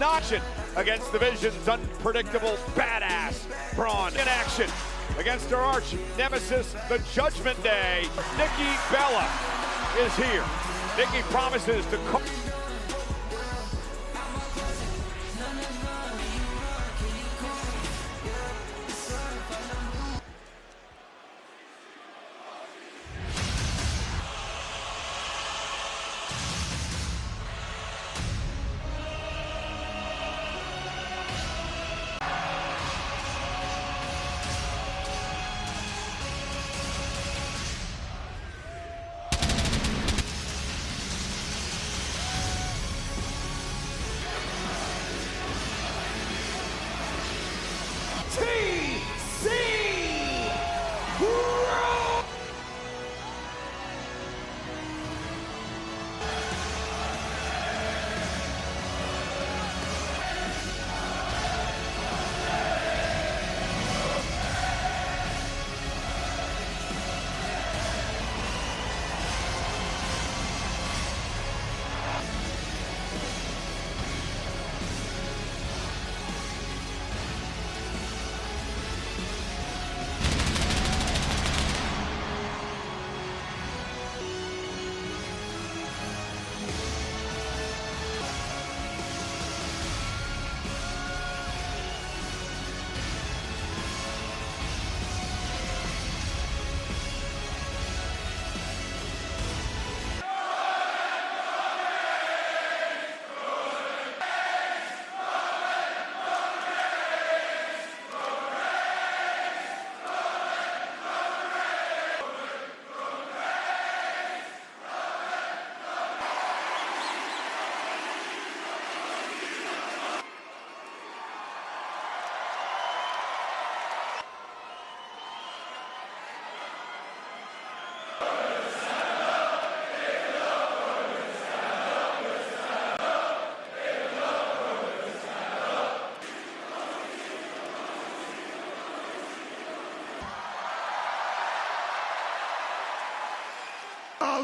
notch it against the Vision's unpredictable badass Braun. In action against her arch nemesis, the Judgment Day. Nikki Bella is here. Nikki promises to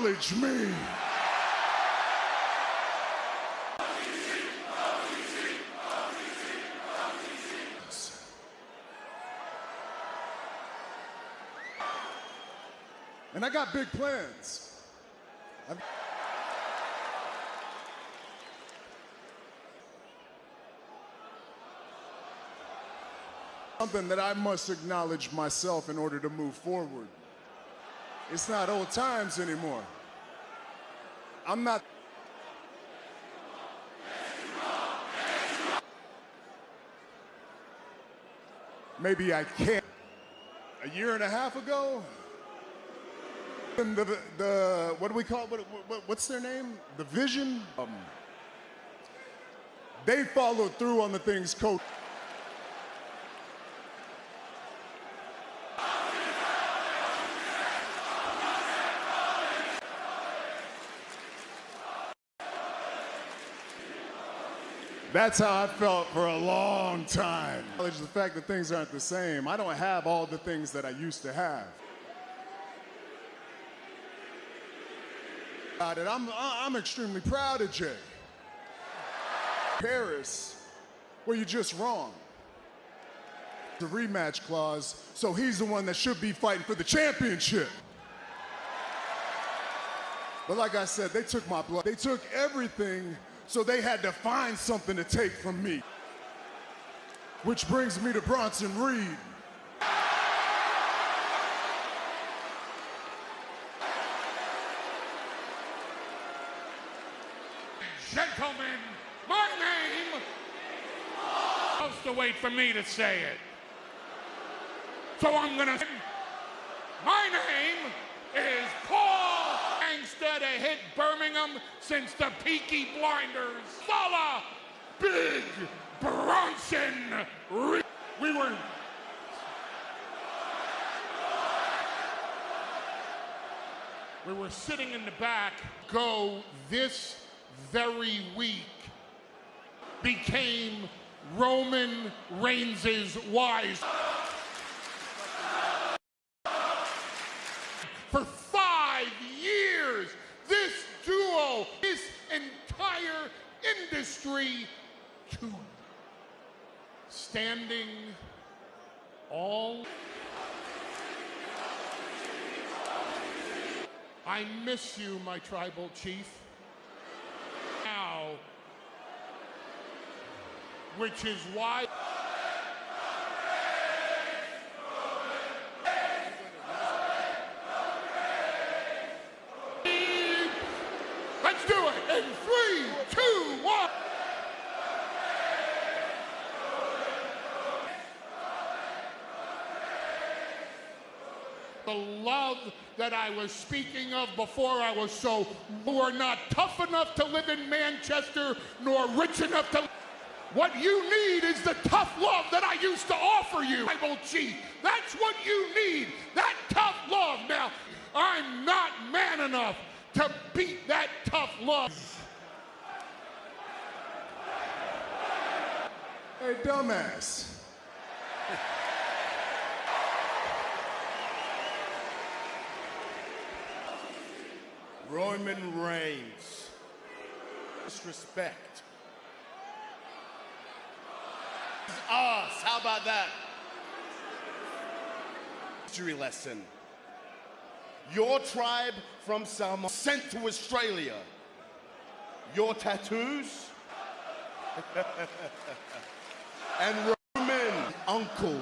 acknowledge me. And I got big plans. Something that I must acknowledge myself in order to move forward. It's not old times anymore. I'm not. Maybe I can't. A year and a half ago, the what do we call it? What's their name? The Vision. They followed through on the things Coach. That's how I felt for a long time. The fact that things aren't the same. I don't have all the things that I used to have. I'm extremely proud of Jay. Paris, well, you're just wrong. The rematch clause, so he's the one that should be fighting for the championship. But like I said, they took my blood. They took everything. So they had to find something to take from me. Which brings me to Bronson Reed. Gentlemen, my name... supposed to wait for me to say it. So I'm gonna... My name is Paul... Gangsta to hit Birmingham since the Peaky Blinders. Fala Big Bronson Reed. We were sitting in the back. Go this very week became Roman Reigns' wife. For 5 years, this duo, this entire industry to standing all. I miss you, my tribal chief. Now, which is why let's do it in 3, 2, 1. The love that I was speaking of before I was so, who are not tough enough to live in Manchester nor rich enough to. What you need is the tough love that I used to offer you, tribal chief. That's what you need, that tough love. Now, I'm not man enough to beat that tough love. Hey, dumbass. Roman Reigns. Disrespect. Us. How about that? History lesson. Your tribe from Samoa sent to Australia. Your tattoos. And Roman uncle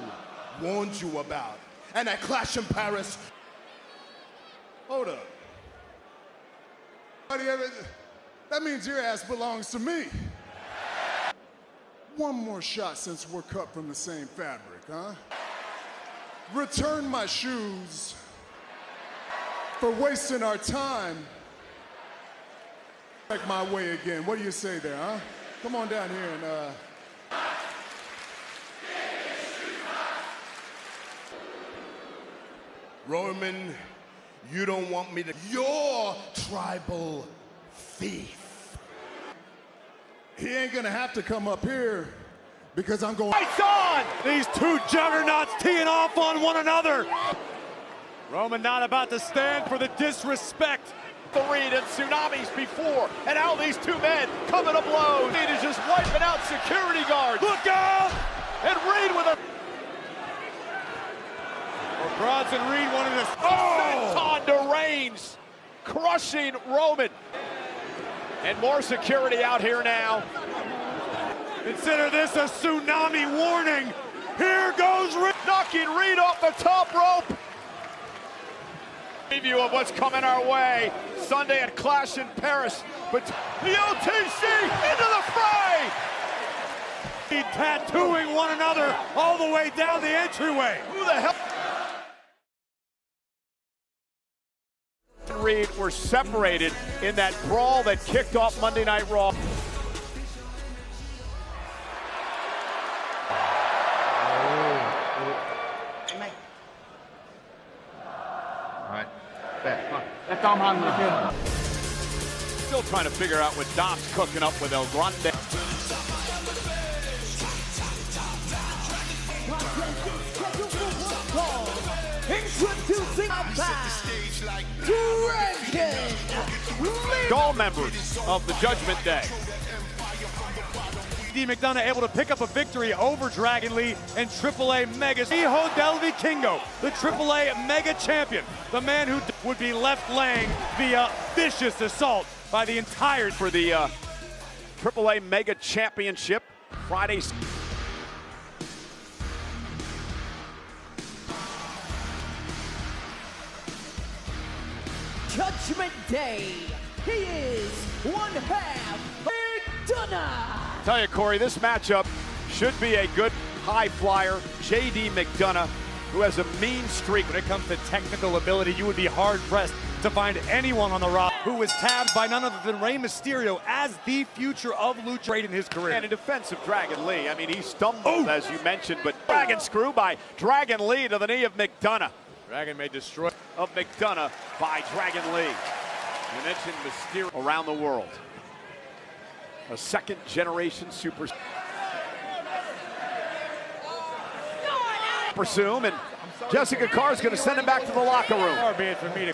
warned you about. And that clash in Paris. Hold up. That means your ass belongs to me. One more shot since we're cut from the same fabric, huh? Return my shoes for wasting our time. Make my way again. What do you say there, huh? Come on down here and Roman, you don't want me to. You're tribal thief. he ain't gonna have to come up here because I'm going. Lights on! These two juggernauts teeing off on one another. Roman not about to stand for the disrespect. The Reed and tsunamis before, and now these two men coming to blows. Reed is just wiping out security guards. Look out! And Reed with a. Bronson Reed wanted to. Oh! To Reigns, crushing Roman. And more security out here now. Consider this a tsunami warning. Here goes Reed. Knocking Reed off the top rope. Preview of what's coming our way Sunday at Clash in Paris. But the OTC into the fray. Tattooing one another all the way down the entryway. Who the hell? Reed were separated in that brawl that kicked off Monday Night Raw. Let Dom handle it. Still trying to figure out what Dom's cooking up with El Grande. Introducing All members of the Judgment Day. McDonough able to pick up a victory over Dragon Lee and AAA Mega. Hijo del Vikingo, the AAA Mega Champion, the man who would be left laying via vicious assault by the entire for the AAA Mega Championship Friday. Judgment Day. He is one half McDonough. Tell you, Corey, this matchup should be a good high flyer. J.D. McDonough, who has a mean streak when it comes to technical ability. You would be hard-pressed to find anyone on the roster who was tabbed by none other than Rey Mysterio as the future of Lucha in his career. And in defense of Dragon Lee, I mean, he stumbled, as you mentioned, but Dragon screw by Dragon Lee to the knee of McDonough. Dragon may destroy of McDonough by Dragon Lee. You mentioned Mysterio around the world. A second-generation super. Presume, and Jessica Carr's going to send him back to the locker room. Far be it for me to.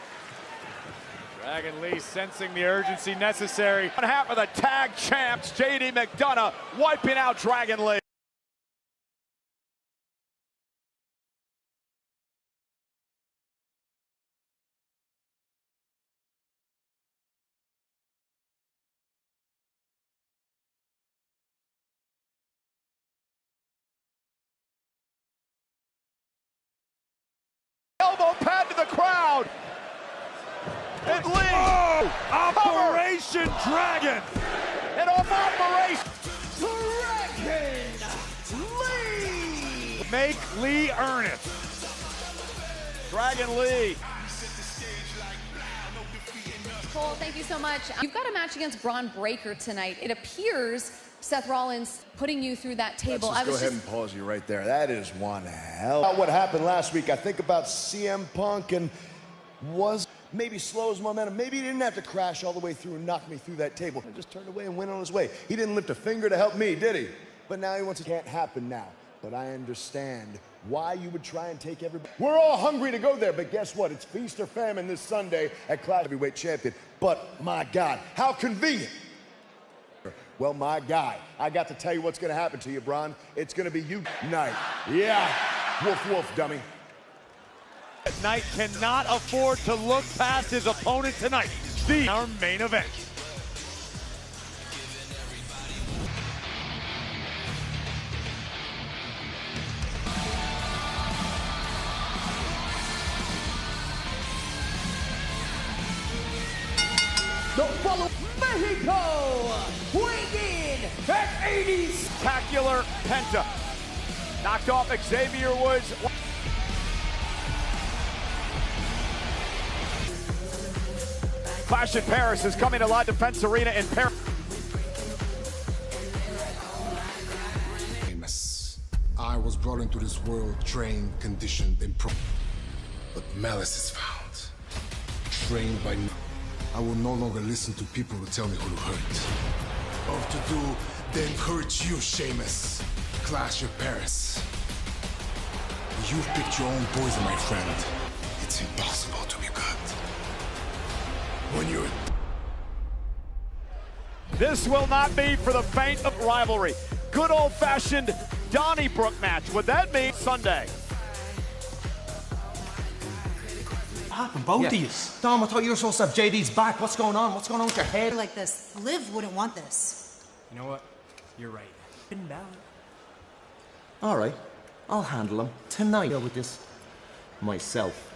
Dragon Lee sensing the urgency necessary. On half of the tag champs, JD McDonough wiping out Dragon Lee. Elbow pad to the crowd. And Lee. Oh, Operation Dragon. And off Operation Dragon Lee. Make Lee earn it. Dragon Lee. Cole, thank you so much. You've got a match against Braun Breaker tonight. It appears Seth Rollins putting you through that table. Let's just go ahead and pause you right there. That is one hell. What happened last week, I think about CM Punk and was maybe slows momentum. Maybe he didn't have to crash all the way through and knock me through that table. He just turned away and went on his way. He didn't lift a finger to help me, did he? But now he wants it. Can't happen now. But I understand why you would try and take everybody. We're all hungry to go there, but guess what? It's feast or famine this Sunday at Clash Heavyweight Champion. But my God, how convenient. Well, my guy, I got to tell you what's going to happen to you, Braun. It's going to be you night. Yeah, woof, woof, dummy. Knight cannot afford to look past his opponent tonight. Our main event. The follow Mexico, weighing in at 80. Spectacular Penta. Knocked off Xavier Woods. Clash in Paris is coming to La Defense Arena in Paris. I was brought into this world trained, conditioned, and but malice is found. Trained by I will no longer listen to people who tell me who to hurt. Or to do, then hurt you, Sheamus. Clash of Paris. You've picked your own poison, my friend. It's impossible to be good. When you're... This will not be for the faint of rivalry. Good old-fashioned Donnybrook match. Would that mean Sunday? What happened, both of you? Dom, I thought you were supposed to have JD's back. What's going on? What's going on with your head? Like this, Liv wouldn't want this. You know what? You're right. All right, I'll handle him tonight. Deal with this myself.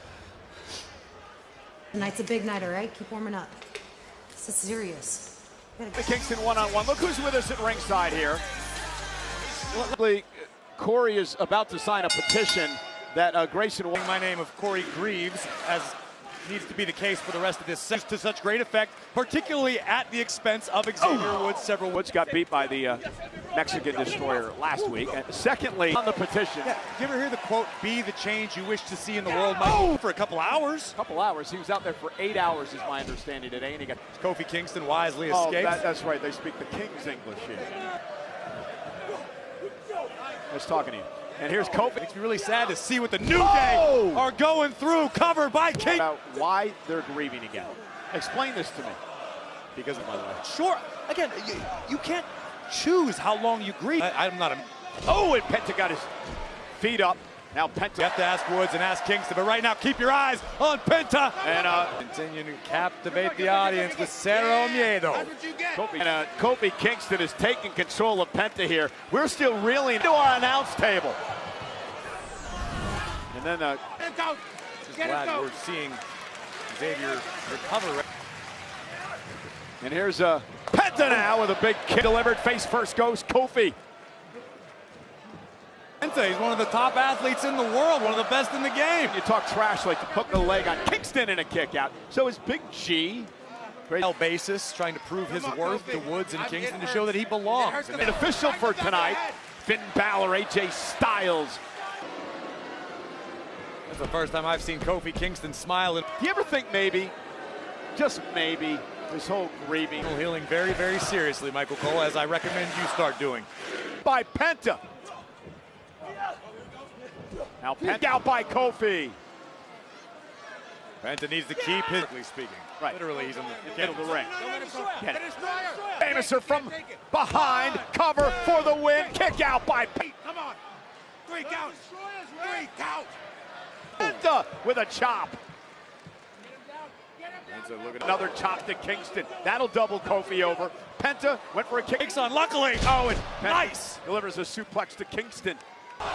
Tonight's a big night, all right? Keep warming up. This is serious. The Kingston one-on-one. Look who's with us at ringside here. Corey is about to sign a petition that Grayson... My name of Corey Greaves, as needs to be the case for the rest of this set, to such great effect, particularly at the expense of Xavier Woods. Woods got beat by the Mexican Destroyer last week. And secondly, on the petition. Yeah, you ever hear the quote, "Be the change you wish to see in the world"? Michael, for a couple hours. Couple hours. He was out there for 8 hours, is my understanding today, and he got... Kofi Kingston wisely escapes. That's right. They speak the King's English here. I was talking to you. And here's Kofi. Makes me really sad to see what the New Day are going through, covered by King. About why they're grieving again. Explain this to me. Because of my life. Sure. Again, you can't choose how long you grieve. I'm not a... Oh, and Penta got his feet up. Now Penta. You have to ask Woods and ask Kingston, but right now keep your eyes on Penta. And continuing to captivate the audience with Cero Miedo. Kofi Kingston is taking control of Penta here. We're still reeling to our announce table. And then just glad we're seeing Xavier recover. And here's Penta now with a big kick delivered. Face first goes Kofi. Penta, he's one of the top athletes in the world, one of the best in the game. You talk trash like to hook the leg on Kingston in a kick out. So is Big G. Great basis, trying to prove his worth to Woods and Kingston to show that he belongs. An official for tonight, Finn Balor, AJ Styles. That's the first time I've seen Kofi Kingston smile. Do you ever think maybe, just maybe, this whole grieving... Healing very, very seriously, Michael Cole, as I recommend you start doing. By Penta. Now Penta out by Kofi. Penta needs to keep his. Speaking. Right. Literally, he's in the Middle of the ring. Get it. Famouser from behind, cover for the win. Kick out by Pete. Come on. 3 counts. 3 counts. Penta with a chop. Look at another chop to Kingston. That'll double Kofi over. Penta went for a kick. On, luckily. Oh, and Penta Nice. delivers a suplex to Kingston.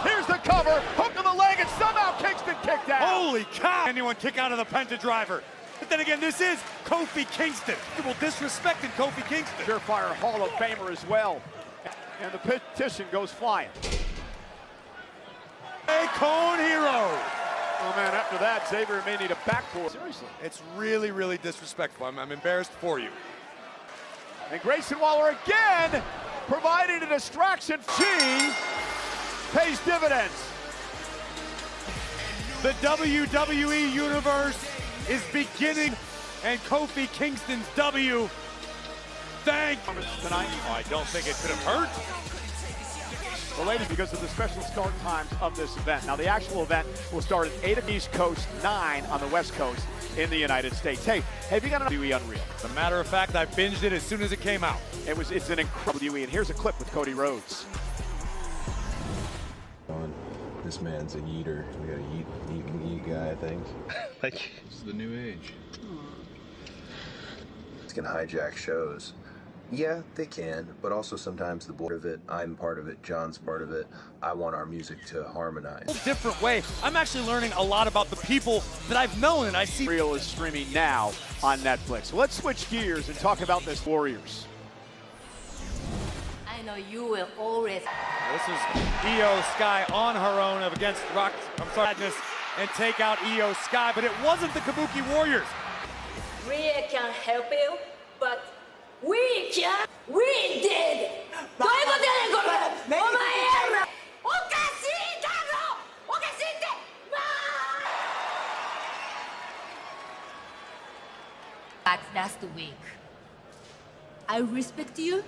Here's the cover, hook to the leg, and somehow Kingston kicked out. Holy cow! Anyone kick out of the Penta driver. But then again, this is Kofi Kingston. People disrespecting Kofi Kingston. Surefire Hall of Famer as well. And the petition goes flying. A Cone Hero. Oh man, after that, Xavier may need a backboard. Seriously. It's really, really disrespectful. I'm embarrassed for you. And Grayson Waller again providing a distraction. She pays dividends. The WWE Universe is beginning, and Kofi Kingston's W. Thank tonight. Oh, I don't think it could have hurt. Well, ladies, because of the special start times of this event. Now, the actual event will start at 8 on the East Coast, 9 on the West Coast in the United States. Hey, have you got an WWE Unreal? As a matter of fact, I binged it as soon as it came out. It's an incredible WWE, and here's a clip with Cody Rhodes. This man's a yeeter. We got a yeet guy, I think. Like, it's the new age. It's gonna hijack shows. Yeah, they can, but also sometimes the board of it, I'm part of it, John's part of it. I want our music to harmonize. Different way. I'm actually learning a lot about the people that I've known, and I see. Real is streaming now on Netflix. So let's switch gears and talk about this Warriors. I know you will always. This is Io Sky on her own against Madness and take out Io Sky, but it wasn't the Kabuki Warriors. We can help you, but we can. We did. Last week, I respect you.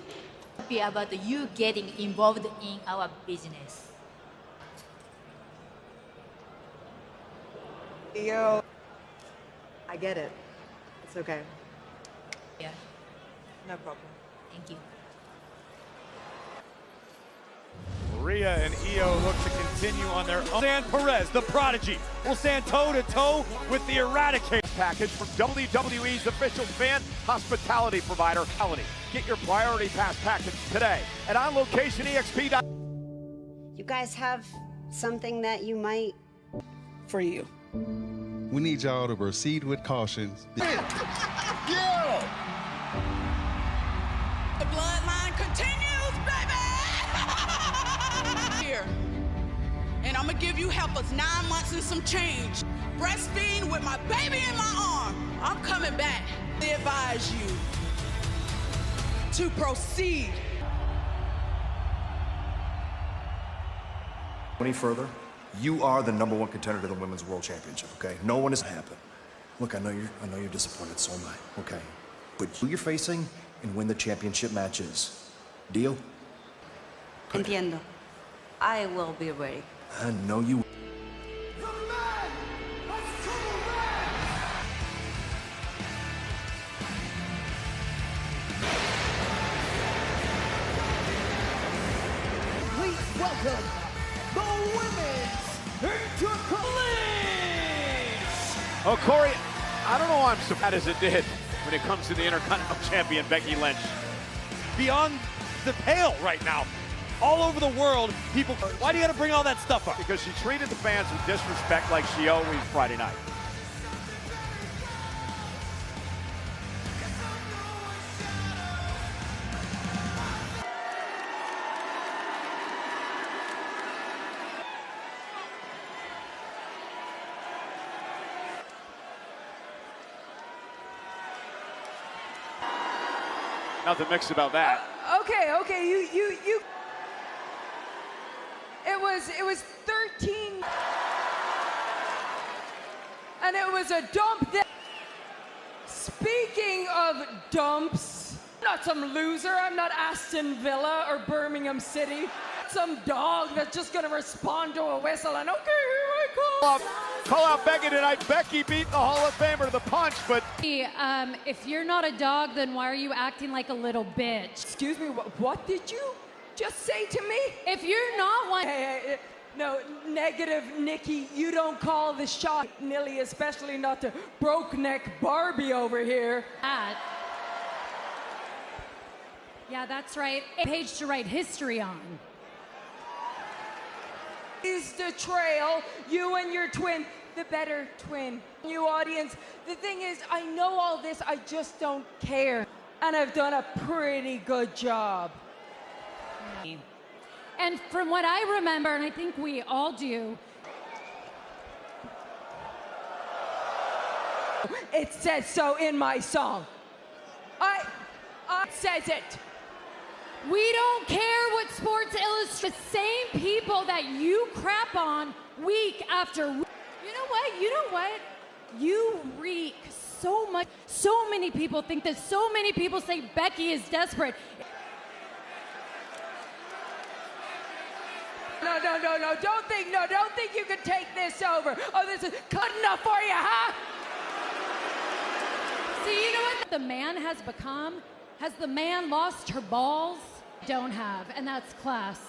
Happy about you getting involved in our business. Yo, I get it. It's okay. Yeah. No problem. Thank you. Maria and Io look to continue on their own. San Perez, the prodigy, will stand toe-to-toe with the Eradicator. Package from WWE's official fan hospitality provider, Melody. Get your priority pass package today at onlocationexp.com. You guys have something that you might... For you. We need y'all to proceed with caution. Yeah! The bloodline continues, baby! Here. And I'm gonna give you helpers 9 months and some change. Breastfeeding with my baby in my arm. I'm coming back. I advise you to proceed. Any further, you are the #1 contender to the Women's World Championship, okay? No one has happened. Look, I know you're disappointed, so am I, okay? But who you're facing and win the championship matches. Deal? Entiendo. I will be ready. I know you. Please welcome the women's intercollegiate. Oh, Corey, I don't know why I'm so bad as it did when it comes to the Intercontinental Champion, Becky Lynch. Beyond the pale right now. All over the world, people, why do you got to bring all that stuff up? Because she treated the fans with disrespect like she always Friday night. Nothing mixed about that. Okay, you. It was 13, and it was a dump. Speaking of dumps, I'm not some loser. I'm not Aston Villa or Birmingham City. Some dog that's just gonna respond to a whistle and okay, here I come. Call out Becky tonight. Becky beat the Hall of Famer to the punch, but... If you're not a dog, then why are you acting like a little bitch? Excuse me, what did you just say to me? If you're not one... Hey, no, negative, Nikki. You don't call the shot, Nilly, especially not to broke-neck Barbie over here. Yeah, that's right. A page to write history on. Is the trail, you and your twin, the better twin. You audience, the thing is, I know all this, I just don't care. And I've done a pretty good job. And from what I remember, and I think we all do, it says so in my song. I says it. we don't care what Sports Illustrated, the same people that you crap on week after week. You know what? You know what? You reek so much. So many people think that. So many people say Becky is desperate. No, don't think you can take this over. Oh, this is good enough for you, huh? See, you know what the man has become? Has the man lost her balls? Don't have, and that's class.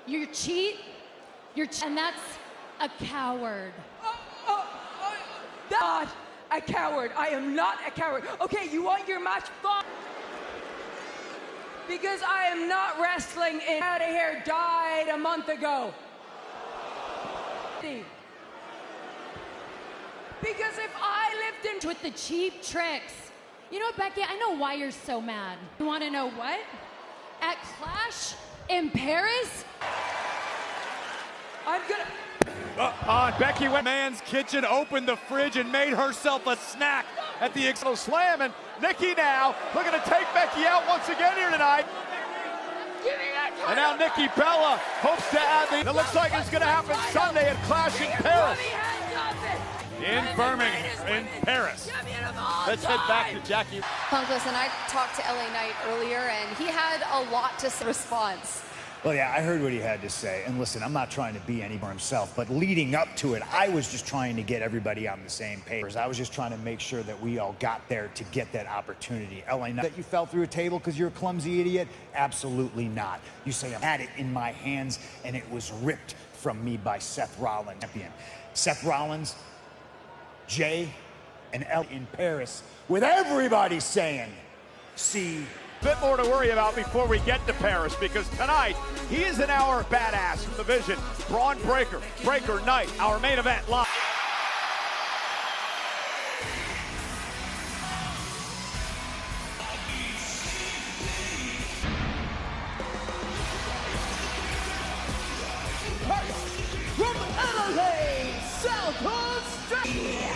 You cheat, and that's a coward. Not a coward. I am not a coward. Okay, you want your match? Fine. Because I am not wrestling in out of here, died a month ago. Because if I lived in with the cheap tricks, you know what, Becky, I know why you're so mad. You want to know what? At Clash in Paris, I'm gonna... Becky went man's kitchen, opened the fridge, and made herself a snack at the external slam. And Nikki now looking to take Becky out once again here tonight. And now Nikki Bella hopes to add the... It looks like it's going to happen Sunday at Clash in Paris. In Birmingham, in Paris. Let's head back to Jackie. Punkos and I talked to LA Knight earlier, and he had a lot to say. Response. Well, yeah, I heard what he had to say. And listen, I'm not trying to be any more himself, but leading up to it, I was just trying to get everybody on the same page. I was just trying to make sure that we all got there to get that opportunity. LA Knight, that you fell through a table because you're a clumsy idiot? Absolutely not. You say I had it in my hands, and it was ripped from me by Seth Rollins. Champion. Seth Rollins, Jay, and L in Paris, with everybody saying, see. Bit more to worry about before we get to Paris, because tonight he is an hour badass from the Vision. Braun Breaker Knight, our main event live. From LA, South Australia.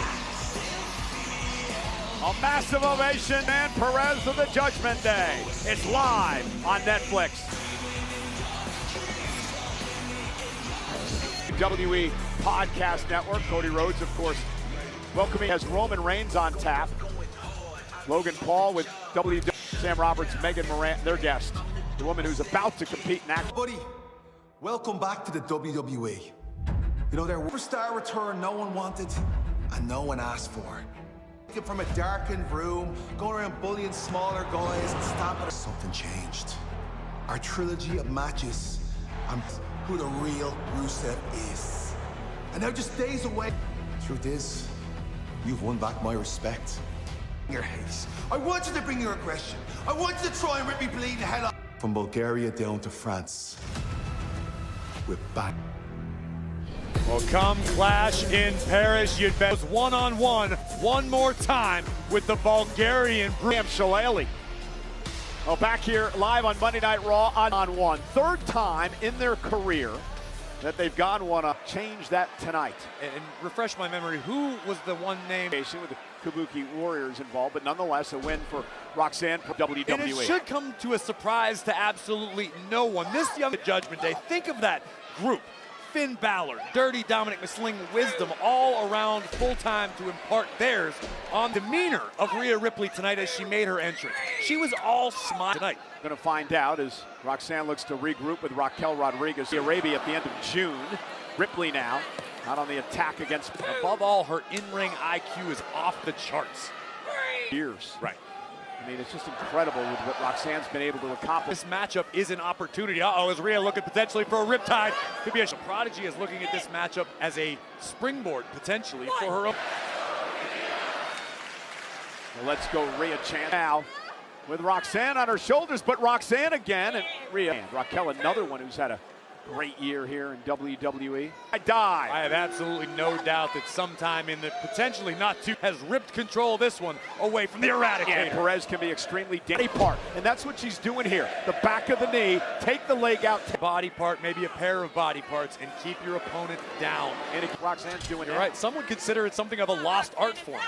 A massive ovation, and Perez of the Judgment Day. It's live on Netflix. WWE Podcast Network. Cody Rhodes, of course, welcoming as Roman Reigns on tap. Logan Paul with WWE. Sam Roberts, Megan Morant, their guest. The woman who's about to compete in action. Buddy, welcome back to the WWE. You know, their superstar return no one wanted and no one asked for. From a darkened room, going around bullying smaller guys and stamping. Something changed. Our trilogy of matches and who the real Rusev is. And now just days away. Truth is, you've won back my respect. Your hate. I want you to bring your aggression. I want you to try and rip me bleeding the hell out. From Bulgaria down to France, we're back. Well, come Clash in Paris, you'd bet one-on-one one more time with the Bulgarian Bram Shillelagh. Well, back here live on Monday Night Raw on one. Third time in their career that they've gone one up. Change that tonight. And refresh my memory, who was the one name? With the Kabuki Warriors involved, but nonetheless a win for Roxanne for WWE. And it should come to a surprise to absolutely no one. This young Judgment Day, think of that group. Finn Balor, Dirty Dominic Misling, Wisdom, all around full-time to impart theirs on the demeanor of Rhea Ripley tonight as she made her entrance. She was all smile tonight. Going to find out as Roxanne looks to regroup with Raquel Rodriguez. Arabia at the end of June. Ripley now Out on the attack against. Above all, her in-ring IQ is off the charts. Years. Right. I mean, it's just incredible with what Roxanne's been able to accomplish. This matchup is an opportunity. Uh-oh, is Rhea looking potentially for a riptide? Could be a Prodigy is looking at this matchup as a springboard potentially for her own. Well, let's go Rhea chant now with Roxanne on her shoulders, but Roxanne again and Rhea. And Raquel, another one who's had a great year here in WWE. I have absolutely no doubt that sometime in the potentially not too has ripped control of this one away from the Eradicator. And Perez can be extremely dangerous part, and that's what she's doing here. The back of the knee, take the leg out. Body part, maybe a pair of body parts, and keep your opponent down. And Roxanne's doing You're right. Some would consider it something of a lost art form.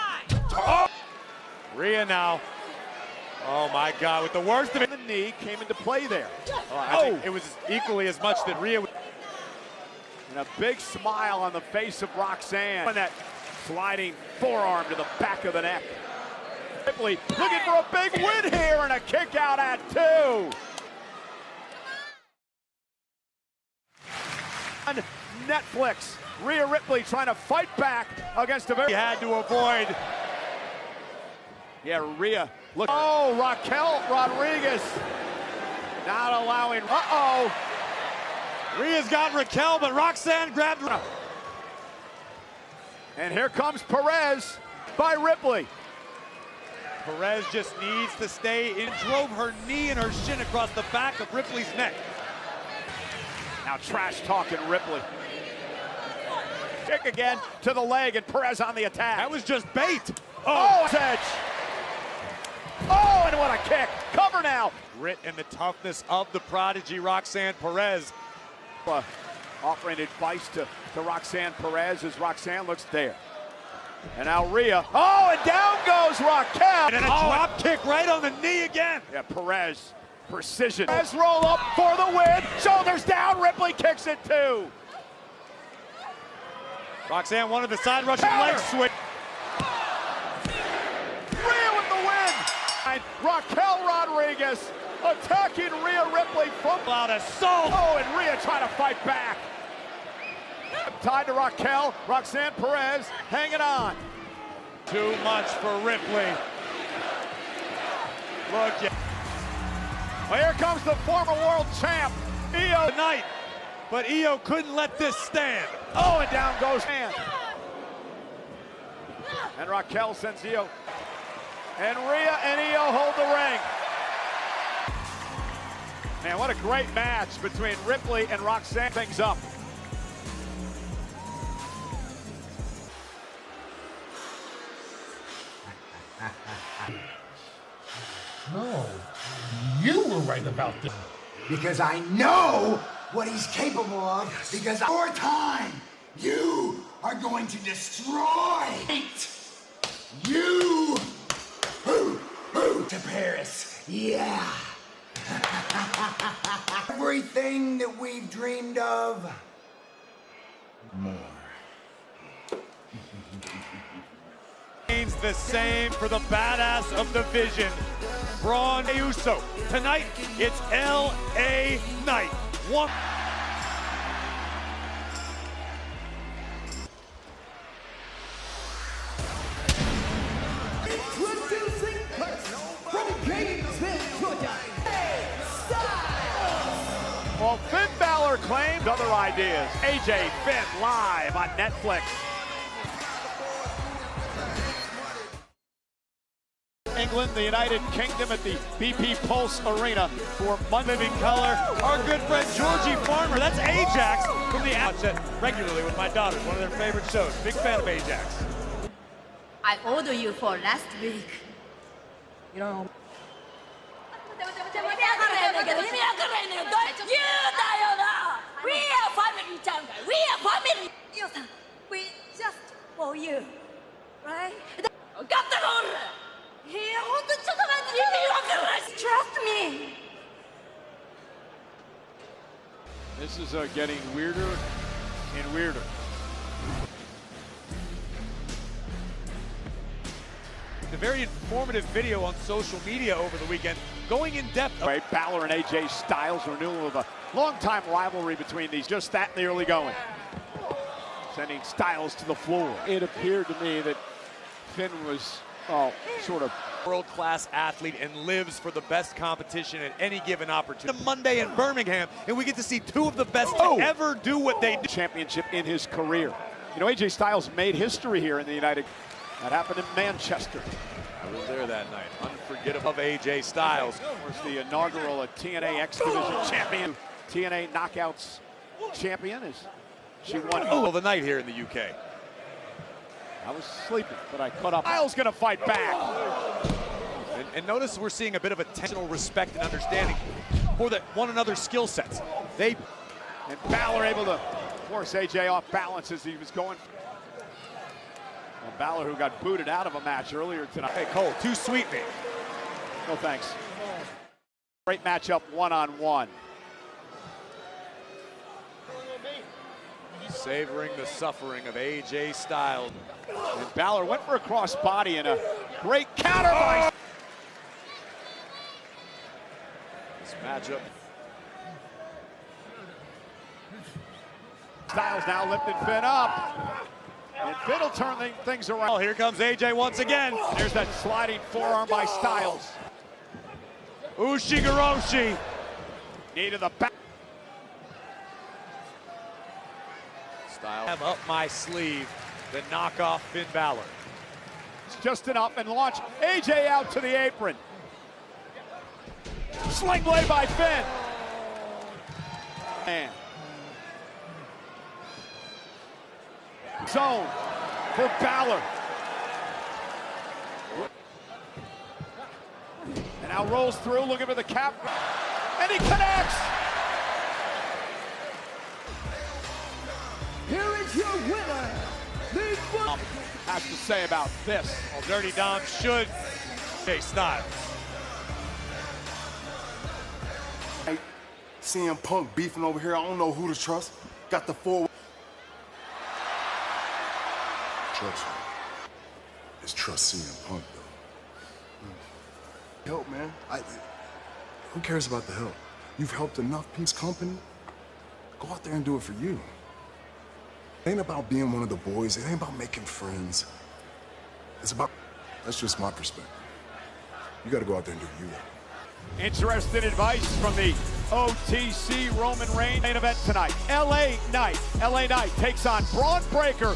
Oh! Rhea now. Oh my God, with the worst of it. The knee came into play there. I think it was equally as much that Rhea. And a big smile on the face of Roxanne. And that sliding forearm to the back of the neck. Ripley looking for a big win here and a kick out at 2. On Netflix, Rhea Ripley trying to fight back against a very. He had to avoid. Yeah, Rhea. Look. Oh, Raquel Rodriguez not allowing. Uh-oh. Rhea's got Raquel, but Roxanne grabbed her. And here comes Perez by Ripley. Perez just needs to stay in. Drove her knee and her shin across the back of Ripley's neck. Now trash talking Ripley. Kick again to the leg and Perez on the attack. That was just bait. Oh, edge. Oh, and what a kick. Cover now. Grit and the toughness of the Prodigy, Roxanne Perez. Offering advice to Roxanne Perez as Roxanne looks there. And now Rhea. Oh, and down goes Raquel. And then a drop kick right on the knee again. Yeah, Perez, precision. Perez roll up for the win. Shoulders down, Ripley kicks it too. Roxanne wanted the side rushing leg switch. Rhea with the win. Raquel Rodriguez attacking Rhea Ripley from out assault. Oh, and Rhea trying to fight back. Tied to Raquel, Roxanne Perez hanging on. Too much for Ripley. Look. Well, here comes the former world champ, Io. Tonight, but Io couldn't let this stand. Oh, and down goes hand. And Raquel sends Io. And Rhea and Io hold the ring. Man, what a great match between Ripley and Roxanne. Things up. No, you were right about this. Because I know what he's capable of, because your time, you are going to destroy you to Paris. Yeah. Everything that we've dreamed of. More. Remains the same for the badass of the Vision, Braun Uso. Tonight, it's L.A. Knight. One. Well, Finn Balor claimed other ideas. AJ Finn live on Netflix. England, the United Kingdom at the BP Pulse Arena for Monday. Living color. Our good friend Georgie Farmer. That's Ajax from the outset regularly with my daughters. One of their favorite shows. Big fan of Ajax. I ordered you for last week. You know. We are family, Jungle. We are family. Io-san, we just for you, right? Trust me. This is getting weirder and weirder. A very informative video on social media over the weekend, going in depth. Balor and AJ Styles, renewal of a long-time rivalry between these. Just that in the early going. sending Styles to the floor. It appeared to me that Finn was sort of world-class athlete and lives for the best competition at any given opportunity. Monday in Birmingham, and we get to see two of the best to ever do what they do. Championship in his career. You know, AJ Styles made history here in the United. That happened in Manchester. I was there that night. Unforgettable of AJ Styles. Was the inaugural TNA X Division champion. TNA Knockouts champion. She won the night here in the UK. I was sleeping, but I caught up. Styles gonna fight back. And notice we're seeing a bit of intentional respect and understanding for one another's skill sets. And Balor able to force AJ off balance as he was going. Well, Balor, who got booted out of a match earlier tonight. Hey, Cole, too sweet me. No thanks. Great matchup one-on-one. Savoring the suffering of AJ Styles. And Balor went for a crossbody and a great counter by this matchup. Styles now lifting Finn up. And Finn will turn things around. Oh, here comes AJ once again. There's that sliding forearm by Styles. Ushigoroshi. Knee to the back. Styles have up my sleeve the knockoff Finn Balor. It's just enough and launch AJ out to the apron. Sling blade by Finn. Man. Zone for Balor. And now rolls through, looking for the cap. And he connects. Here is your winner, has to say about this. Well, Dirty Dom should say Styles. Hey, CM Punk beefing over here. I don't know who to trust. Got the forward. Trust me. It's trust CM Punk, though. Help, man. Who cares about the help? You've helped enough people's company. Go out there and do it for you. It ain't about being one of the boys. It ain't about making friends. It's about... That's just my perspective. You gotta go out there and do you. Interesting advice from the OTC Roman Reigns main event tonight. LA Knight. LA Knight takes on Braun Breaker.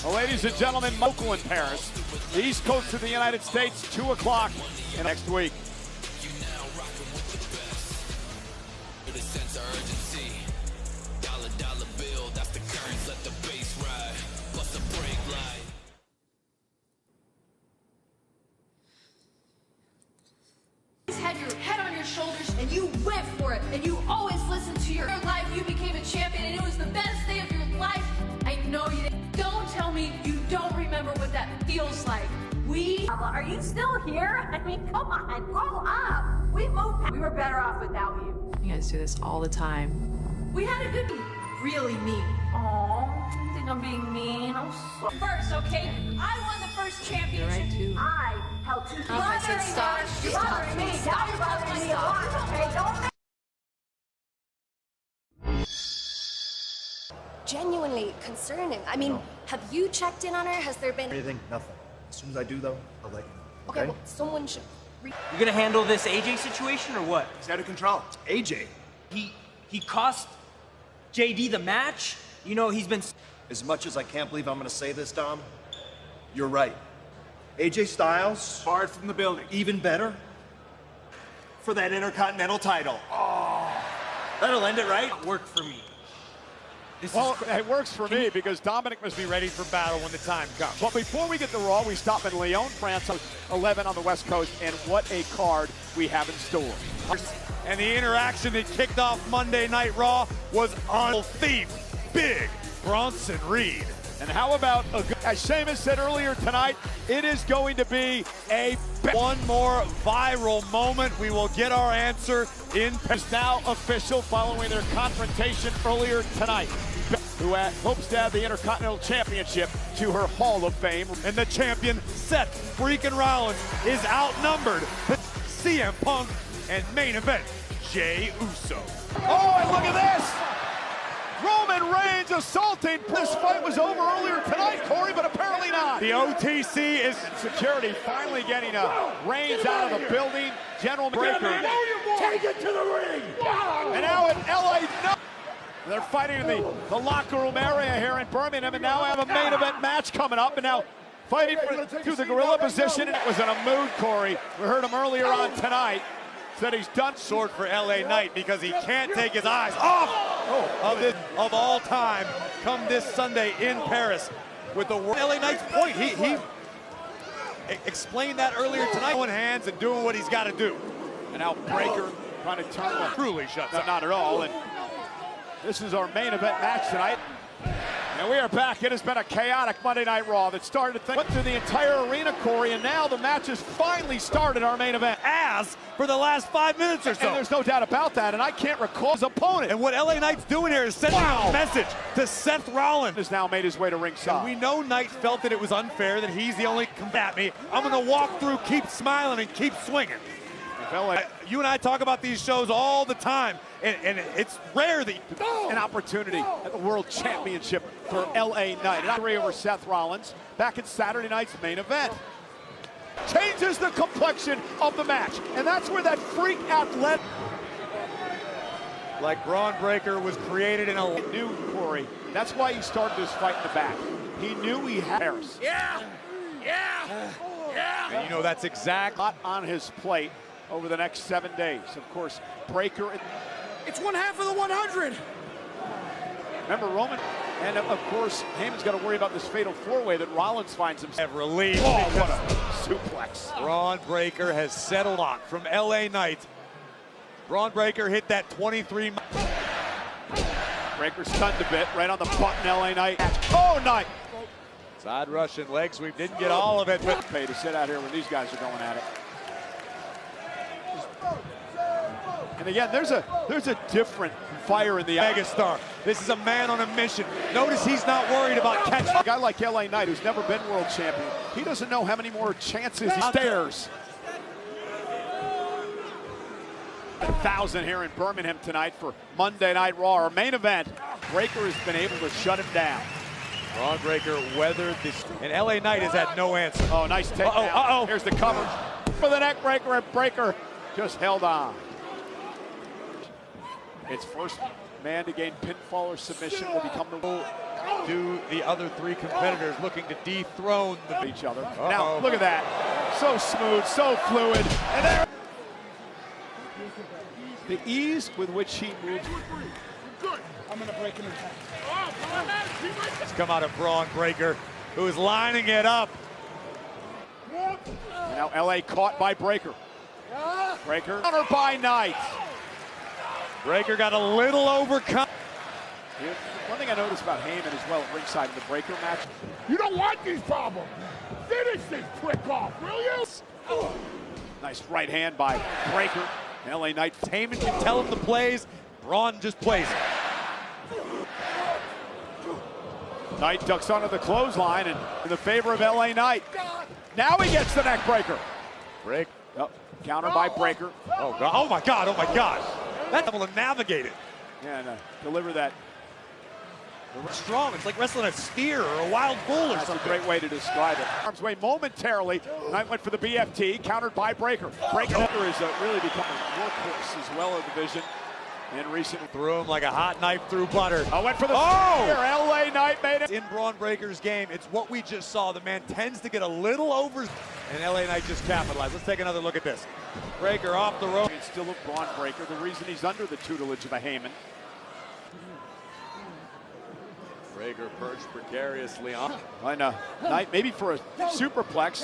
Well, ladies and gentlemen, local in Paris, the East Coast of the United States, 2 o'clock next week. Had your head on your shoulders and you went for it and you always listened to your life. You became a champion and it was the best day of your life. I know you didn't. Don't tell me you don't remember what that feels like. Are you still here? I mean, come on, grow up. We moved. We were better off without you. You guys do this all the time. We had a good, really mean. Oh, you think I'm being mean? I'm so First, okay? I won the first championship. You're right, too. I held two. I said stop. You're bothering me. Now you're bothering me a lot. Okay, don't. Genuinely concerning. I mean, have you checked in on her? Has there been anything? Nothing. As soon as I do, though, I'll let you know. Okay, well, someone should. You gonna handle this AJ situation or what? He's out of control. AJ. He cost JD the match. You know he's been. As much as I can't believe I'm gonna say this, Dom, you're right. AJ Styles barred from the building. Even better for that Intercontinental title. Oh, that'll end it, right? Work for me. Well, it works for me because Dominic must be ready for battle when the time comes. But before we get to Raw, we stop in Lyon, France, 11 on the West Coast, and what a card we have in store. And the interaction that kicked off Monday Night Raw was on Thief, Big Bronson Reed. And how about, as Sheamus said earlier tonight, it is going to be a one more viral moment. We will get our answer in. It's now official following their confrontation earlier tonight. Who hopes to add the Intercontinental Championship to her Hall of Fame. And the champion, Seth freaking Rollins, is outnumbered. CM Punk and main event, Jey Uso. Oh, and look at this! assaulting. This fight was over earlier tonight, Corey, but apparently not. The OTC is security finally getting reins out of the building. General Breaker. Take it to the ring. And now in LA, they're fighting in the locker room area here in Birmingham, and now have a main event match coming up, and now fighting to the gorilla position. It was in a mood, Corey. We heard him earlier on tonight. Said he's done. Sword for LA Knight because he can't take his eyes off of all time come this Sunday in Paris with the LA Knight's point. He explained that earlier tonight. Throwing hands and doing what he's got to do. And now Breaker trying to turn one. Truly shuts up. Not at all. And this is our main event match tonight. And we are back. It has been a chaotic Monday Night Raw that started went through the entire arena, Corey, and now the match has finally started our main event. As for the last 5 minutes or so. And there's no doubt about that, and I can't recall his opponent. And what LA Knight's doing here is sending a message to Seth Rollins. Has now made his way to ringside. And we know Knight felt that it was unfair, that he's the only combat me. I'm going to walk through, keep smiling, and keep swinging. You and I talk about these shows all the time, and it's rare that an opportunity at the World Championship for LA Knight. An over Seth Rollins back in Saturday night's main event. Changes the complexion of the match, and that's where that freak athlete like Braun Breaker was created in a new Corey. That's why he started this fight in the back. He knew he had Harris. Yeah. And you know that's exact lot on his plate over the next 7 days. Of course, Breaker. It's 1/2 of the 100. Remember Roman, and of course, Heyman's got to worry about this fatal four-way that Rollins finds himself. Relief. Oh, what a suplex. Braun Breaker has settled on from LA Knight. Braun Breaker hit that 23. Breaker stunned a bit, right on the button, LA Knight. Oh, Knight. Side Russian leg sweep, didn't get all of it, but pay to sit out here when these guys are going at it. And again, there's a different fire in the megastar. This is a man on a mission. Notice he's not worried about catching. A guy like LA Knight, who's never been world champion, he doesn't know how many more chances he stares. 1,000 here in Birmingham tonight for Monday Night Raw. Our main event, Breaker has been able to shut him down. Braun Breaker weathered this, and LA Knight has had no answer. Oh, nice takedown. Here's the cover for the neck breaker, and Breaker just held on. Its first man to gain pinfall or submission will become the do the other three competitors looking to dethrone each other. Now, look at that. So smooth, so fluid. And there. The ease with which he moves. Good. I'm going to break him in half. It's come out of Braun Breaker, who is lining it up. And now LA caught by Breaker. Breaker counter by Knight. Breaker got a little overcome. One thing I noticed about Heyman as well at ringside in the Breaker match. You don't want these problems. Finish this prick off, will you? Nice right hand by Breaker. LA Knight. Heyman can tell him the plays. Braun just plays it. Knight ducks onto the clothesline and in the favor of LA Knight. Now he gets the neck breaker. Break. Oh, counter by Breaker. Oh, God. Oh, my God. Oh, my God. That's able to navigate it. Yeah, and deliver that. Strong. It's like wrestling a steer or a wild bull or something. That's a great way to describe it. Arms way momentarily. Knight went for the BFT, countered by Breaker. Breaker is really become a workhorse as well in the division. And recently threw him like a hot knife through butter. I went for the spear. LA Knight made it. In Braun Breaker's game, it's what we just saw. The man tends to get a little over, and LA Knight just capitalized. Let's take another look at this. Breaker off the rope. It's still a Braun Breaker. The reason he's under the tutelage of a Heyman. Breaker perched precariously on. And Knight maybe for a superplex.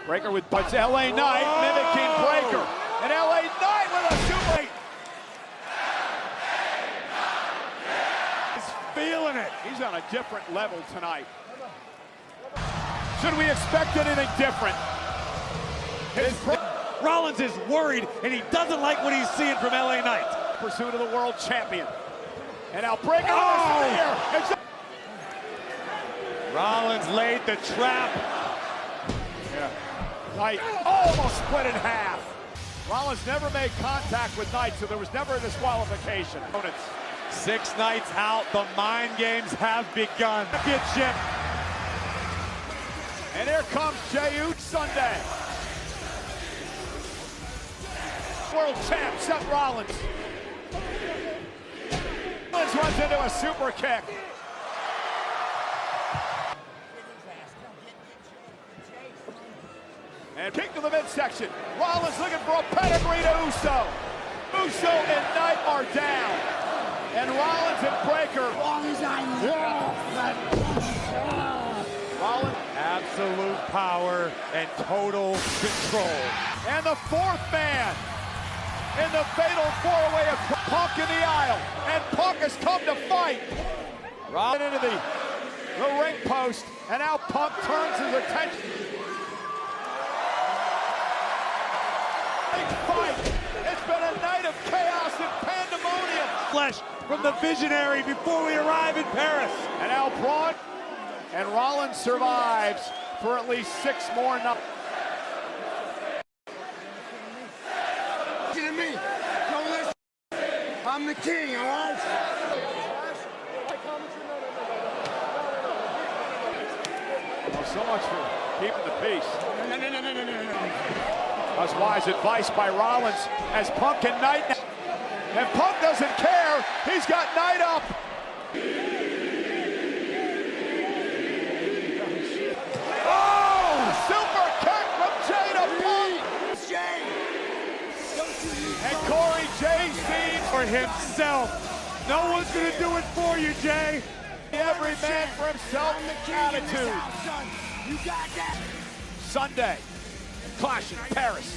Breaker with butts. LA Knight mimicking Breaker. And LA Knight with a suplex. Feeling it. He's on a different level tonight. Should we expect anything different? Rollins is worried, and he doesn't like what he's seeing from LA Knight. Pursuit of the world champion. And now Breaker with a spear. Rollins laid the trap. Yeah. Knight almost split in half. Rollins never made contact with Knight, so there was never a disqualification. Opponents 6 nights out, the mind games have begun. Championship. And here comes Jey Uso Sunday. World champ Seth Rollins. Rollins runs into a super kick. And kick to the midsection. Rollins looking for a pedigree to Uso. Uso and Knight are down. And Rollins and Breaker. Rollins. Absolute power and total control. And the 4th man in the fatal 4-way of Punk in the aisle. And Punk has come to fight. Rollins into the ring post. And now Punk turns his attention. Big fight. It's been a night of chaos and pandemonium. Flesh from the visionary before we arrive in Paris. And now Braun and Rollins survives for at least 6 more nights. Listen to me. Don't listen. I'm the king, all right? Well, so much for keeping the peace. That's wise advice by Rollins as Punk and Knight. And Punk doesn't care. He's got Knight up. Oh! Super kick from Jey to Punk. And Corey, Jey sees for himself. No one's going to do it for you, Jey. Every man for himself attitude. You got that. Sunday, Clash in Paris.